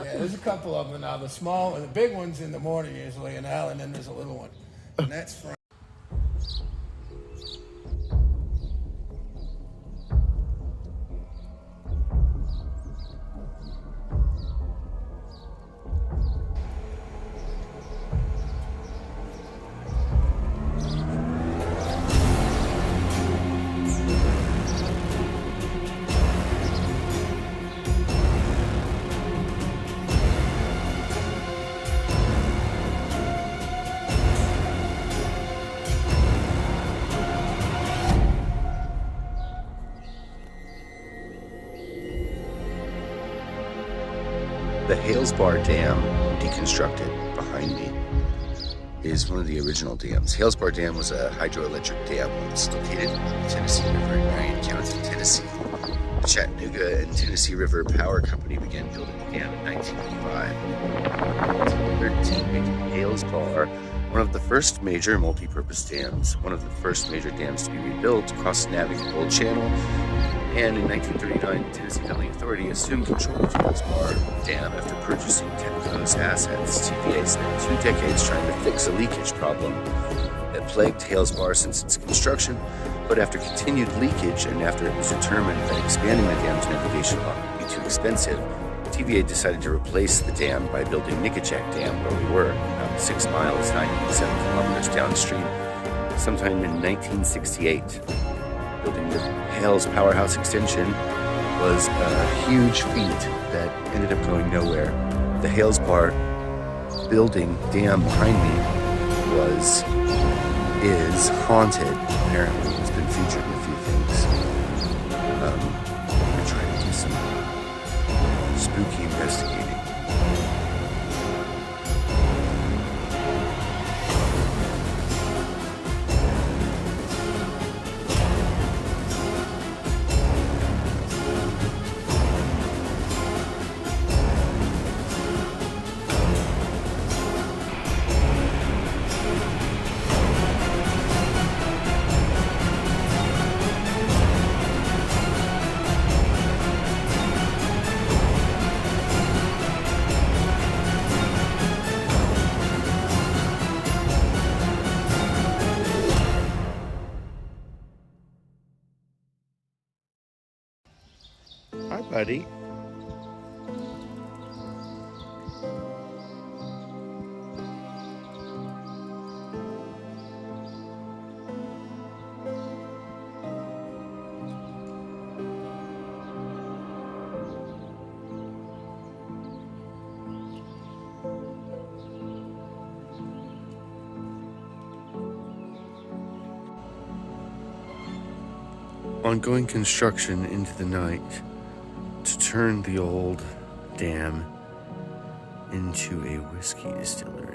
Yeah, there's a couple of them now. The small and the big one's in the morning usually, and then there's a little one, and that's from. The Hales Bar Dam, deconstructed behind me, is one of the original dams. Hales Bar Dam was a hydroelectric dam. It's located on the Tennessee River in Marion County, Tennessee. The Chattanooga and Tennessee River Power Company began building the dam in 1905. In 1913, Hales Bar, one of the first major multi-purpose dams, one of the first major dams to be rebuilt, crossed Navigable Channel. And in 1939, the Tennessee Valley Authority assumed control of Hales Bar Dam after purchasing Tennessee's assets. TVA spent 2 decades trying to fix a leakage problem that plagued Hales Bar since its construction, but after continued leakage and after it was determined that expanding the dam's navigation lock would be too expensive, TVA decided to replace the dam by building Nickajack Dam, where we were, about 6 miles, 9.7 kilometers downstream, sometime in 1968. Building the Hales Powerhouse extension was a huge feat that ended up going nowhere. The Hales Bar building dam behind me is haunted. Apparently, it's been featured in a few things. I'm trying to do some spooky investigating. Hi, buddy. Ongoing construction into the night to turn the old dam into a whiskey distillery.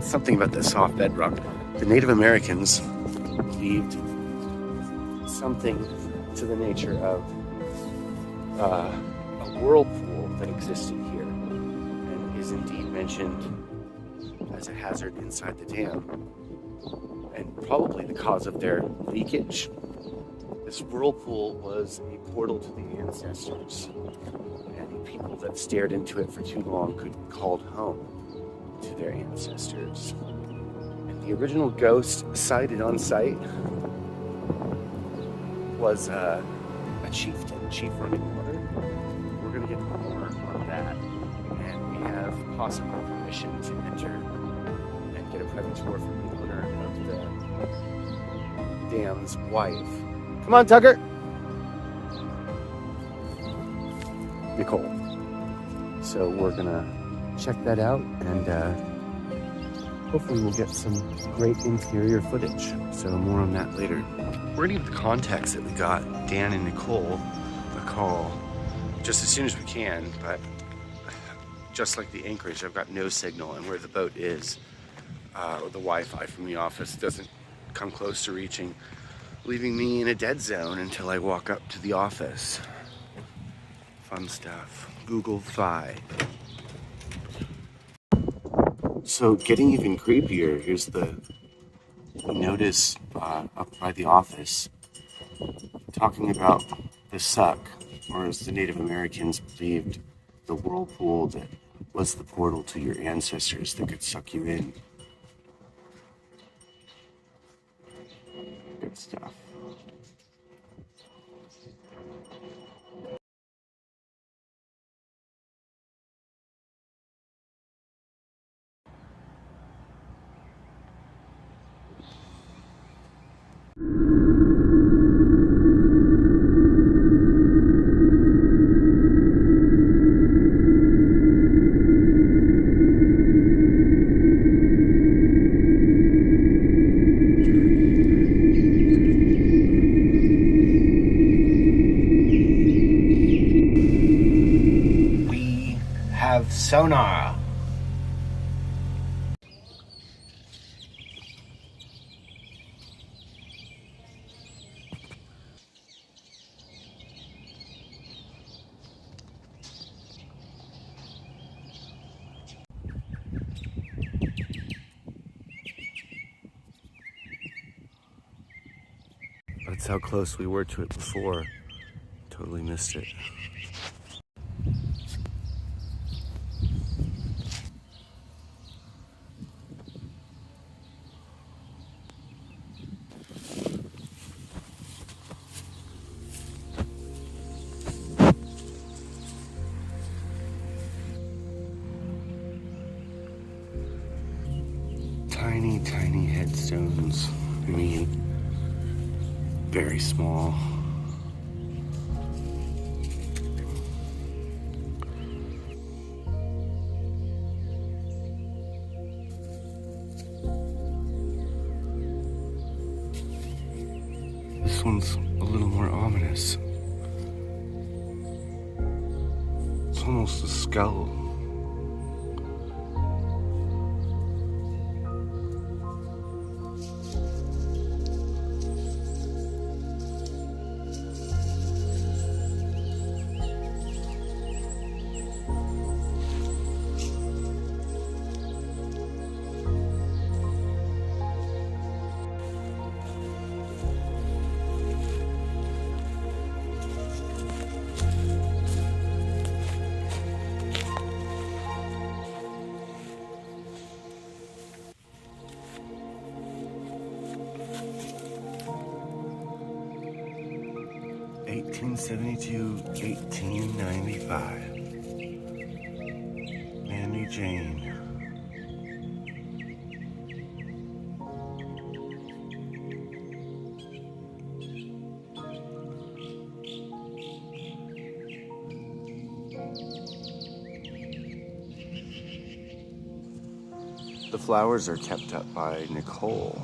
Something about the soft bedrock. The Native Americans believed something to the nature of a whirlpool that existed here and is indeed mentioned as a hazard inside the dam and probably the cause of their leakage. This whirlpool was a portal to the ancestors, and the people that stared into it for too long could be called home to their ancestors. And the original ghost sighted on site was a chieftain, chief running water. We're going to get more on that, and we have possible permission to enter and get a private tour from the owner of the dam's wife. Come on, Tucker! Nicole. So we're going to check that out, and hopefully we'll get some great interior footage. So more on that later. We're gonna give the contacts that we got, Dan and Nicole, a call just as soon as we can, but just like the anchorage, I've got no signal, and where the boat is, the Wi-Fi from the office doesn't come close to reaching, leaving me in a dead zone until I walk up to the office. Fun stuff. Google Fi. So getting even creepier, here's the notice up by the office talking about the suck, or as the Native Americans believed, the whirlpool that was the portal to your ancestors that could suck you in. Good stuff. We have sonar. That's how close we were to it before. Totally missed it. Tiny, tiny headstones. I mean, very small. This one's a little more ominous. It's almost a skull. $1872-1895. Mammy Jane. The flowers are kept up by Nicole.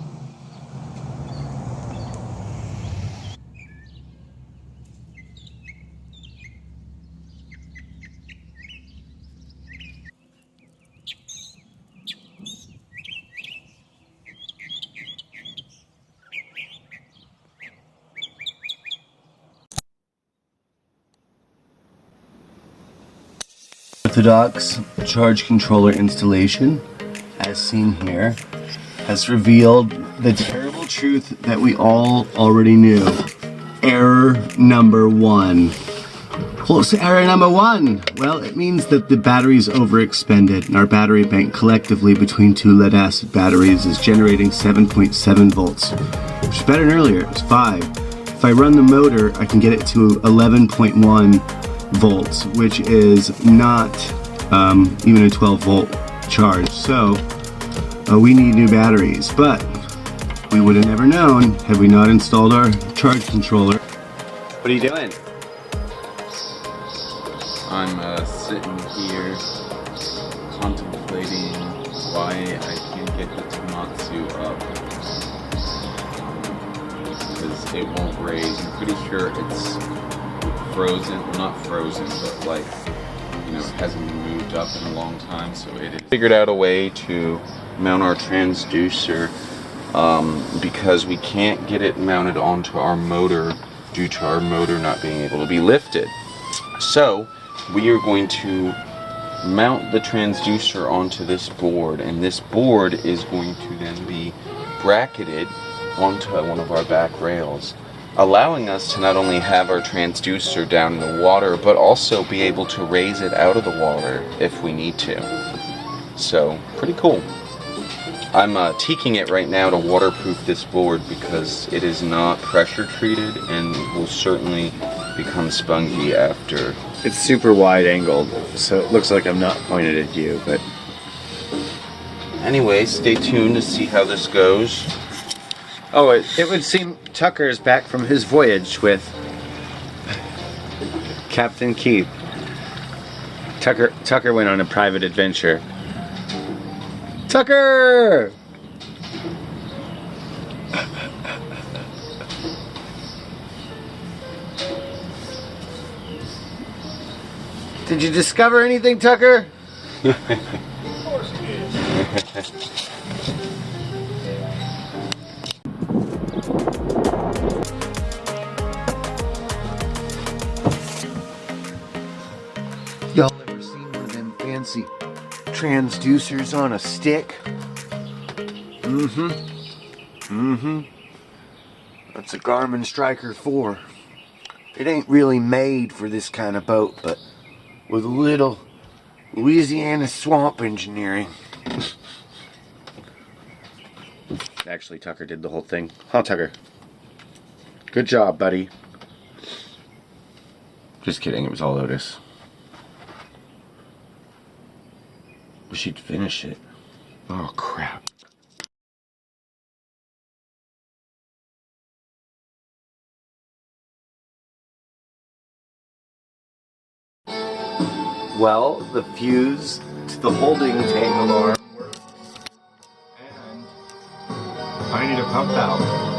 Orthodox charge controller installation, as seen here, has revealed the terrible truth that we all already knew. error number one. What's error number one? Well, it means that the battery's overexpended, and our battery bank collectively between two lead acid batteries is generating 7.7 volts, which is better than earlier. It was 5. If I run the motor, I can get it to 11.1 volts, which is not even a 12 volt charge. So we need new batteries, but we would have never known had we not installed our charge controller. What are you doing? I'm sitting here contemplating why I can't get the Tomatsu up, because it won't raise. I'm pretty sure it's frozen, well, not frozen, but like, you know, it hasn't moved up in a long time, so it is. Figured out a way to mount our transducer because we can't get it mounted onto our motor due to our motor not being able to be lifted. So we are going to mount the transducer onto this board, and this board is going to then be bracketed onto one of our back rails, allowing us to not only have our transducer down in the water, but also be able to raise it out of the water if we need to. So, pretty cool. I'm teaking it right now to waterproof this board because it is not pressure treated and will certainly become spunky after. It's super wide angled, so it looks like I'm not pointed at you, but anyway, stay tuned to see how this goes. oh, it would seem Tucker is back from his voyage with Captain Keith. Tucker went on a private adventure. Tucker! Did you discover anything, Tucker? Of course it is. Y'all ever seen one of them fancy transducers on a stick? That's a Garmin Striker 4. It ain't really made for this kind of boat, but with a little Louisiana swamp engineering. Actually, Tucker did the whole thing. Huh, Tucker? Good job, buddy. Just kidding, it was all Otis. Wish he'd finish it. Oh, crap. Well, the fuse to the holding tank alarm works, and I need a pump valve.